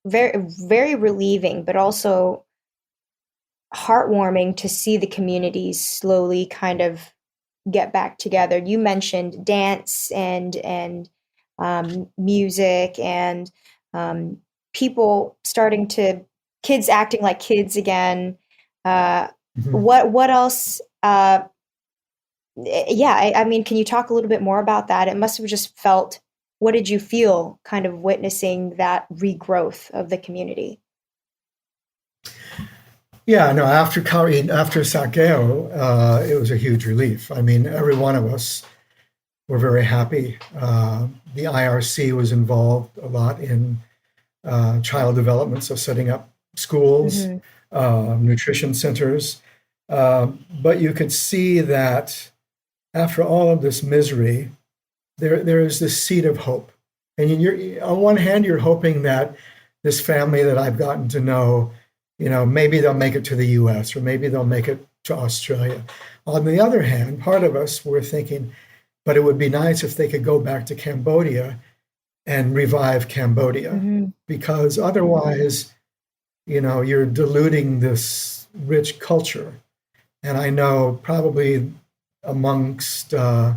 very, very relieving, but also heartwarming to see the communities slowly kind of get back together. You mentioned dance and music and people starting to kids acting like kids again. Uh, Mhm. what else? Yeah, I mean, can you talk a little bit more about that? It must have just felt. What did you feel kind of witnessing that regrowth of the community? Yeah, no, after Sakeo, it was a huge relief. I mean, every one of us were very happy. The IRC was involved a lot in child development, so setting up schools, Hmm. nutrition centers. But you could see that after all of this misery, there is this seed of hope. And on one hand, you're hoping that this family that I've gotten to know, maybe they'll make it to the US or maybe they'll make it to Australia. On the other hand, part of us were thinking, but it would be nice if they could go back to Cambodia and revive Cambodia, Mm-hmm. because otherwise, you're diluting this rich culture. And I know probably amongst, I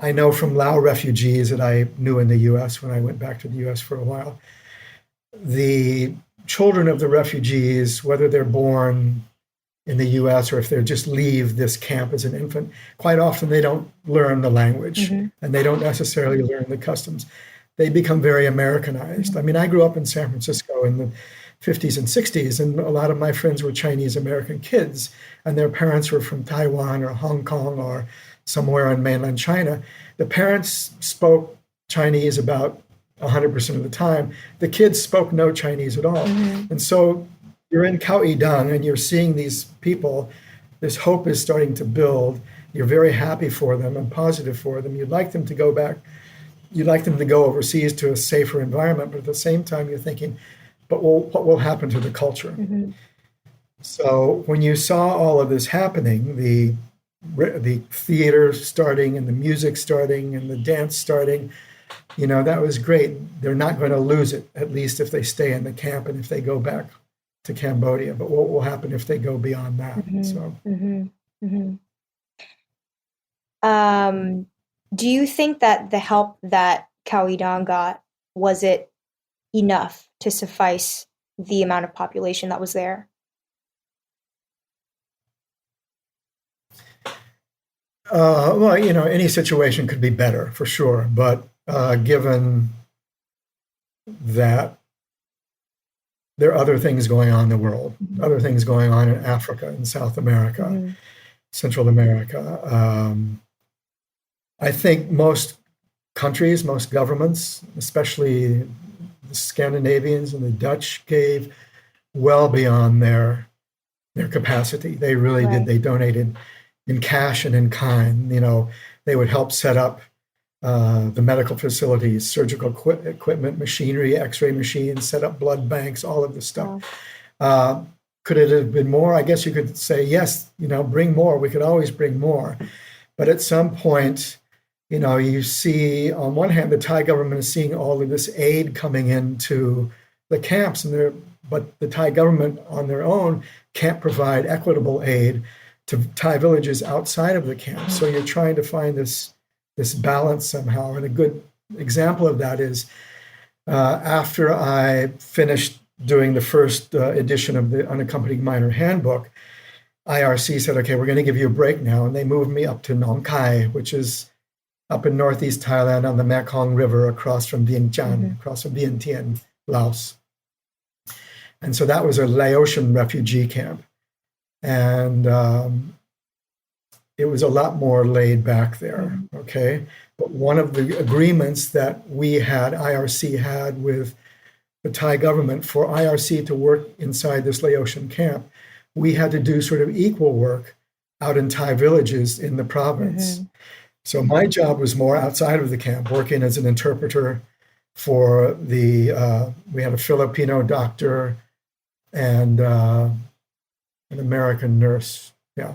know from Lao refugees that I knew in the US when I went back to the US for a while, the children of the refugees, whether they're born in the US or if they just leave this camp as an infant, quite often they don't learn the language Mm-hmm. and they don't necessarily learn the customs. They become very Americanized. I mean, I grew up in San Francisco in the 50s and 60s, and a lot of my friends were Chinese American kids, and their parents were from Taiwan or Hong Kong or somewhere in mainland China. The parents spoke Chinese about 100% of the time. The kids spoke no Chinese at all. Mm-hmm. And so you're in Khao I Dang and you're seeing these people, this hope is starting to build. You're very happy for them and positive for them. You'd like them to go back. You'd like them to go overseas to a safer environment, but at the same time, you're thinking, but what will happen to the culture? Mm-hmm. So when you saw all of this happening, the theater starting and the music starting and the dance starting, that was great. They're not going to lose it, at least if they stay in the camp and if they go back to Cambodia. But what will happen if they go beyond that? Mm-hmm. So, Mm-hmm. Mm-hmm. Do you think that the help that Khao I Dang got, was it enough to suffice the amount of population that was there? Well, any situation could be better for sure, but given that there are other things going on in the world, Mm-hmm. other things going on in Africa and South America, Mm-hmm. Central America, I think most countries, most governments, especially the Scandinavians and the Dutch, gave well beyond their capacity. They really did. Right. They donated in cash and in kind. They would help set up the medical facilities, surgical equipment, machinery, X-ray machines, set up blood banks, all of this stuff. Wow. Could it have been more? I guess you could say yes. Bring more. We could always bring more, but at some point, you see, on one hand, the Thai government is seeing all of this aid coming into the camps, but the Thai government on their own can't provide equitable aid to Thai villages outside of the camp. So you're trying to find this balance somehow. And a good example of that is after I finished doing the first edition of the Unaccompanied Minor Handbook, IRC said, okay, we're going to give you a break now. And they moved me up to Nong Khai, which is up in northeast Thailand on the Mekong River across from Vientiane, across from Vientiane, Laos. And so that was a Laotian refugee camp. And it was a lot more laid back there, okay? But one of the agreements that we had, IRC had with the Thai government for IRC to work inside this Laotian camp, we had to do sort of equal work out in Thai villages in the province. So my job was more outside of the camp, working as an interpreter for we had a Filipino doctor and an American nurse. Yeah.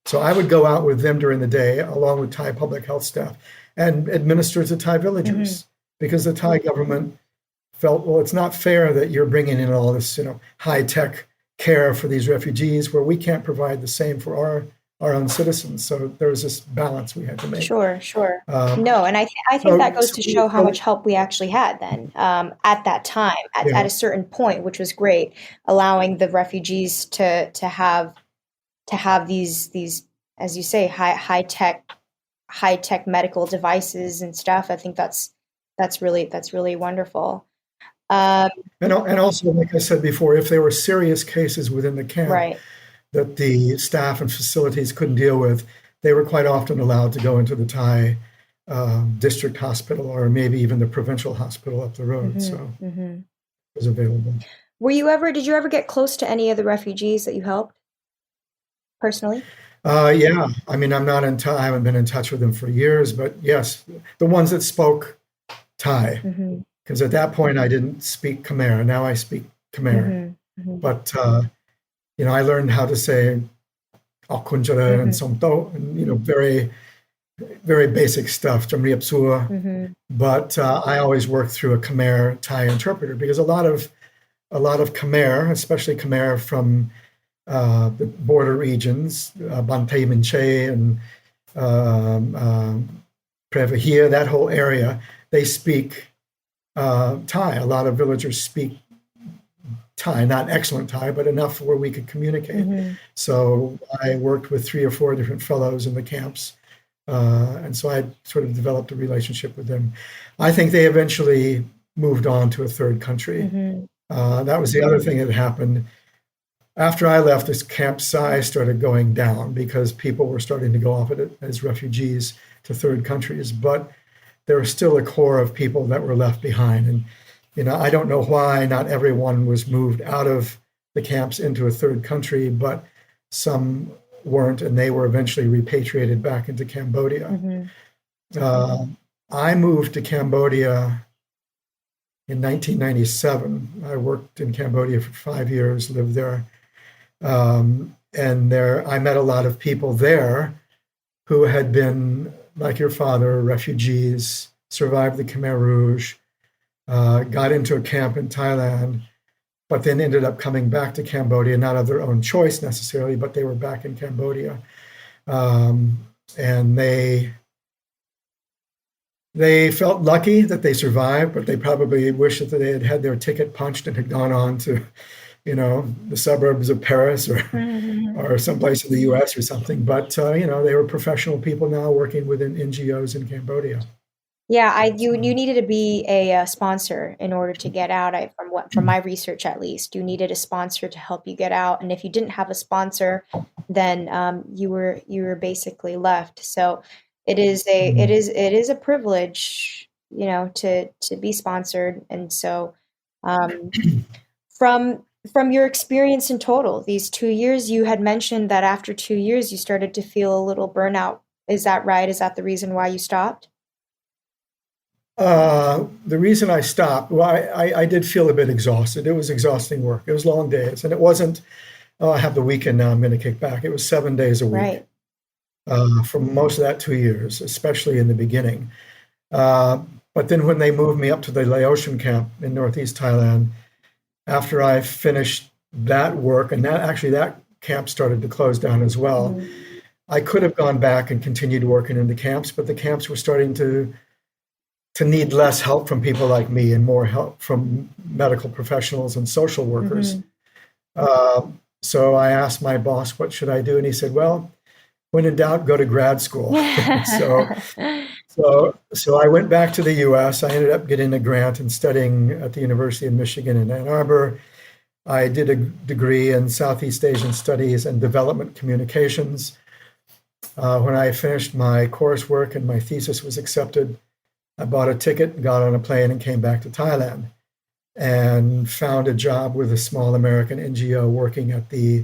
So I would go out with them during the day, along with Thai public health staff, and administer to Thai villagers, because the Thai government felt, well, it's not fair that you're bringing in all this, high-tech care for these refugees where we can't provide the same for our own citizens. So there was this balance we had to make. Sure. No, and I think that goes to show how much help we actually had then at that time, at a certain point, which was great, allowing the refugees to have these, as you say, high tech medical devices and stuff. I think that's really wonderful. And also, like I said before, if there were serious cases within the camp, right, that the staff and facilities couldn't deal with, they were quite often allowed to go into the Thai district hospital or maybe even the provincial hospital up the road. So it was available. Did you ever get close to any of the refugees that you helped personally? Yeah. I mean, I'm not in Thai. I haven't been in touch with them for years, but yes, the ones that spoke Thai. Because at that point I didn't speak Khmer. Now I speak Khmer. But I learned how to say "Akunjara" and "Somto," and very very basic stuff, from Riapsua, Mm-hmm. but I always work through a Khmer Thai interpreter because a lot of Khmer, especially Khmer from the border regions, Banteay Minche and Prevahia, that whole area, they speak Thai. A lot of villagers speak Thai, not excellent Thai, but enough where we could communicate. Mm-hmm. So I worked with 3 or 4 different fellows in the camps. And so I sort of developed a relationship with them. I think they eventually moved on to a third country. Mm-hmm. That was the other thing that happened. After I left, this camp size started going down because people were starting to go off as refugees to third countries. But there was still a core of people that were left behind. And, I don't know why not everyone was moved out of the camps into a third country, but some weren't, and they were eventually repatriated back into Cambodia. Mm-hmm. I moved to Cambodia in 1997. I worked in Cambodia for 5 years, lived there. And there I met a lot of people there who had been, like your father, refugees, survived the Khmer Rouge, got into a camp in Thailand, but then ended up coming back to Cambodia, not of their own choice necessarily, but they were back in Cambodia. And they felt lucky that they survived, but they probably wish that they had had their ticket punched and had gone on to, the suburbs of Paris or someplace in the U.S. or something. But, they were professional people now working within NGOs in Cambodia. Yeah, you needed to be a sponsor in order to get out. From my research at least, you needed a sponsor to help you get out, and if you didn't have a sponsor, then you were basically left. So it is a privilege, to be sponsored, and so from your experience in total, these 2 years, you had mentioned that after 2 years you started to feel a little burnout. Is that right? Is that the reason why you stopped? The reason I stopped, well, I did feel a bit exhausted. It was exhausting work. It was long days, and it wasn't, oh, I have the weekend now, I'm going to kick back. It was 7 days a week Right. for most of that 2 years, especially in the beginning. But then when they moved me up to the Laotian camp in northeast Thailand, after I finished that work, and that camp started to close down as well, Mhm. I could have gone back and continued working in the camps, but the camps were starting to need less help from people like me and more help from medical professionals and social workers. Mhm. So I asked my boss, what should I do? And he said, well, when in doubt, go to grad school. so, so I went back to the US. I ended up getting a grant and studying at the University of Michigan in Ann Arbor. I did a degree in Southeast Asian Studies and Development Communications. When I finished my coursework and my thesis was accepted, I bought a ticket, got on a plane, and came back to Thailand and found a job with a small American NGO working at the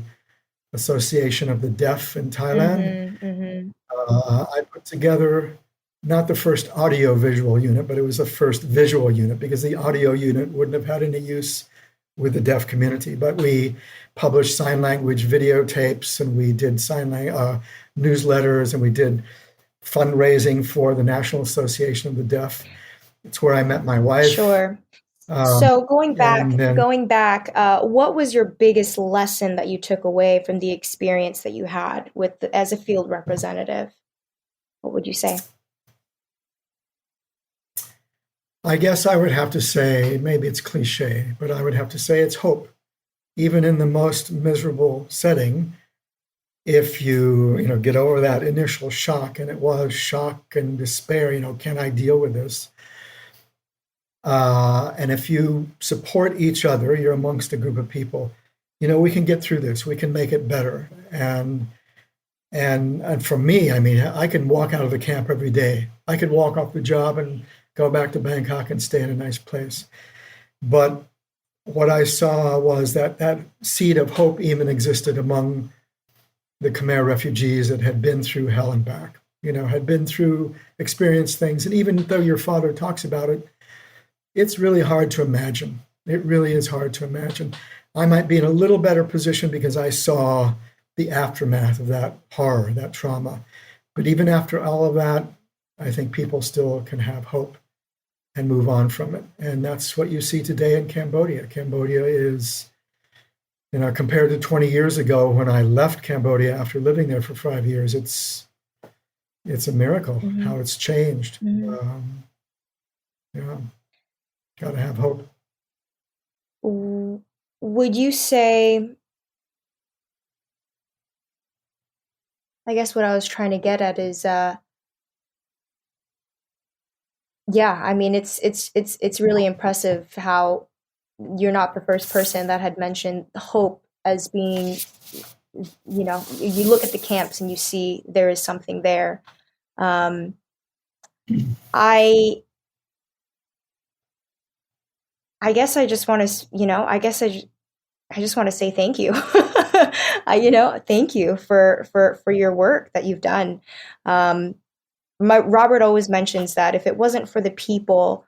Association of the Deaf in Thailand. Mhm. Mhm. I put together not the first audio visual unit, but it was the first visual unit because the audio unit wouldn't have had any use with the deaf community. But we published sign language videotapes, and we did newsletters, and we did fundraising for the National Association of the Deaf. It's where I met my wife. Sure. Um, So and then going back, what was your biggest lesson that you took away from the experience that you had as a field representative? What would you say? I guess I would have to say, maybe it's cliche, but I would have to say it's hope. Even in the most miserable setting, if you get over that initial shock, and it was shock and despair, can I deal with this? And if you support each other, you're amongst a group of people, we can get through this, we can make it better. And for me, I mean, I can walk out of the camp every day. I could walk off the job and go back to Bangkok and stay in a nice place. But what I saw was that seed of hope even existed among the Khmer refugees that had been through hell and back, had been through, experienced things. And even though your father talks about it, it's really hard to imagine. It really is hard to imagine. I might be in a little better position because I saw the aftermath of that horror, that trauma. But even after all of that, I think people still can have hope and move on from it. And that's what you see today in Cambodia. Cambodia is, compared to 20 years ago when I left Cambodia after living there for 5 years, it's a miracle how it's changed. Yeah, got to have hope. Would you say, I guess what I was trying to get at is, yeah, I mean, it's really impressive how you're not the first person that had mentioned hope as being, you look at the camps and you see there is something there. I guess I just want to, I just want to say thank you. Thank you for your work that you've done. Robert always mentions that if it wasn't for the people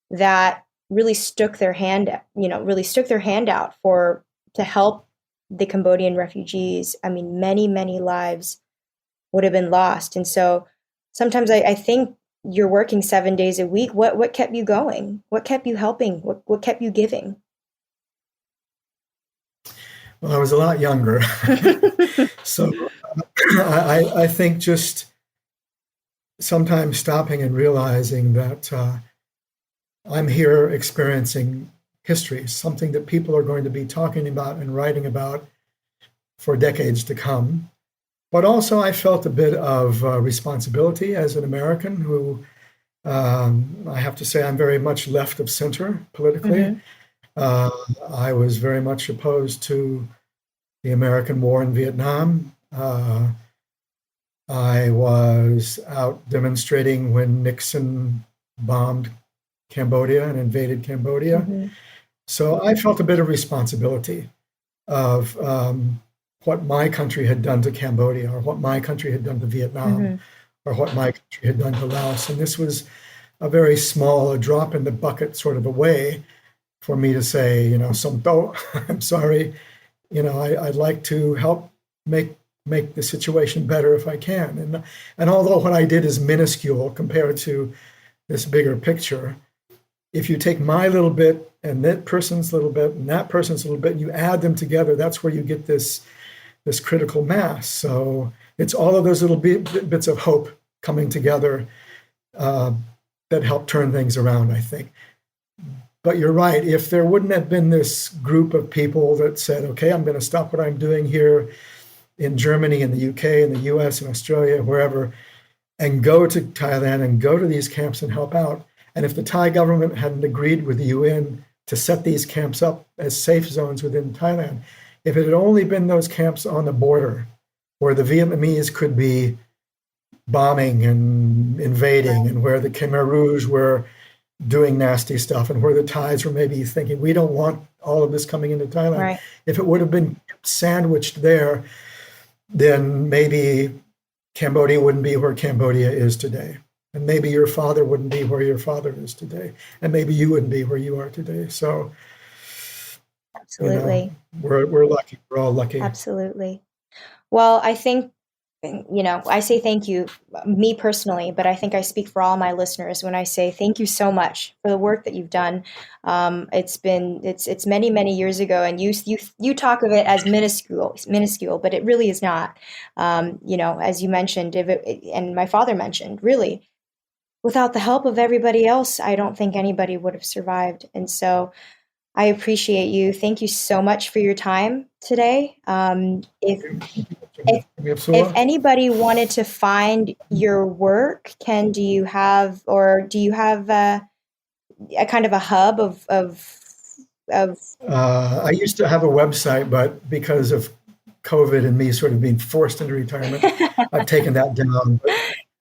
that really stuck their hand out to help the Cambodian refugees, I mean, many, many lives would have been lost. And so sometimes I think you're working 7 days a week. What kept you going? What kept you helping? What kept you giving? Well, I was a lot younger. So I think just sometimes stopping and realizing that I'm here experiencing history, something that people are going to be talking about and writing about for decades to come. But also I felt a bit of responsibility as an American who, I have to say, I'm very much left of center politically. I was very much opposed to the American war in Vietnam. I was out demonstrating when Nixon bombed Cambodia and invaded Cambodia. So I felt a bit of responsibility of what my country had done to Cambodia, or what my country had done to Vietnam, or what my country had done to Laos. And this was a very small, a drop in the bucket sort of a way for me to say, Somto, I'm sorry, I'd like to help make the situation better if I can. And although what I did is minuscule compared to this bigger picture, if you take my little bit and that person's little bit and that person's little bit, and you add them together, that's where you get this critical mass. So it's all of those little bits of hope coming together that help turn things around, I think. But you're right. If there wouldn't have been this group of people that said, okay, I'm going to stop what I'm doing here in Germany, in the UK, in the US, in Australia, wherever, and go to Thailand and go to these camps and help out. And if the Thai government hadn't agreed with the UN to set these camps up as safe zones within Thailand, if it had only been those camps on the border where the Vietnamese could be bombing and invading, and where the Khmer Rouge were doing nasty stuff, and where the Thais were maybe thinking, we don't want all of this coming into Thailand. Right. If it would have been sandwiched there, then maybe Cambodia wouldn't be where Cambodia is today. And maybe your father wouldn't be where your father is today. And maybe you wouldn't be where you are today. So, absolutely. We're lucky. We're all lucky. Absolutely. Well, I think, I say thank you, me personally, but I think I speak for all my listeners when I say thank you so much for the work that you've done. It's many, many years ago, and you talk of it as minuscule, but it really is not. As you mentioned, and my father mentioned, really, without the help of everybody else, I don't think anybody would have survived. And so I appreciate you. Thank you so much for your time today. If anybody wanted to find your work, do you have a kind of a hub of I used to have a website, but because of COVID and me sort of being forced into retirement, I've taken that down.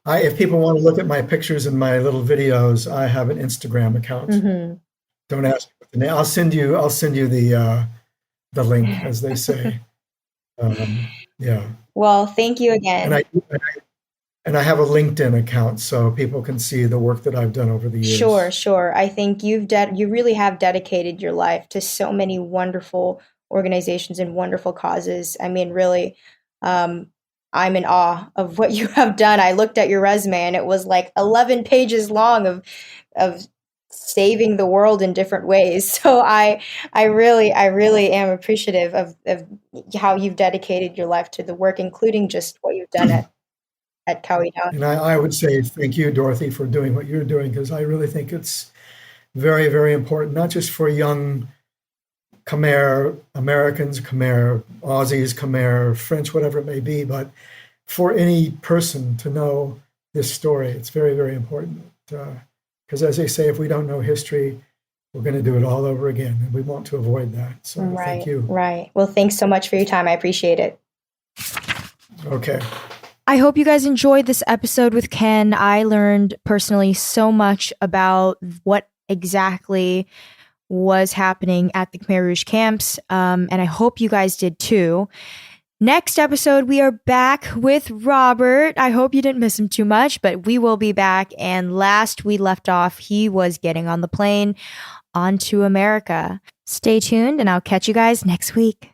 But if people want to look at my pictures and my little videos, I have an Instagram account. Don't ask me what the name. I'll send you the link, as they say. Yeah. Well, thank you again. And I have a LinkedIn account, so people can see the work that I've done over the years. Sure. I think you really have dedicated your life to so many wonderful organizations and wonderful causes. I mean, really, I'm in awe of what you have done. I looked at your resume and it was like 11 pages long of saving the world in different ways. So I really am appreciative of how you've dedicated your life to the work, including just what you've done at Cowie Down. And I would say thank you, Dorothy, for doing what you're doing, because I really think it's very, very important, not just for young Khmer Americans, Khmer Aussies, Khmer French, whatever it may be, but for any person to know this story. It's very, very important. Because as they say, if we don't know history, we're going to do it all over again, and we want to avoid that. So thank you. Right. Well, thanks so much for your time. I appreciate it. Okay. I hope you guys enjoyed this episode with Ken. I learned personally so much about what exactly was happening at the Khmer Rouge camps, and I hope you guys did too. Next episode, we are back with Robert. I hope you didn't miss him too much, but we will be back. And last we left off, he was getting on the plane on to America. Stay tuned, and I'll catch you guys next week.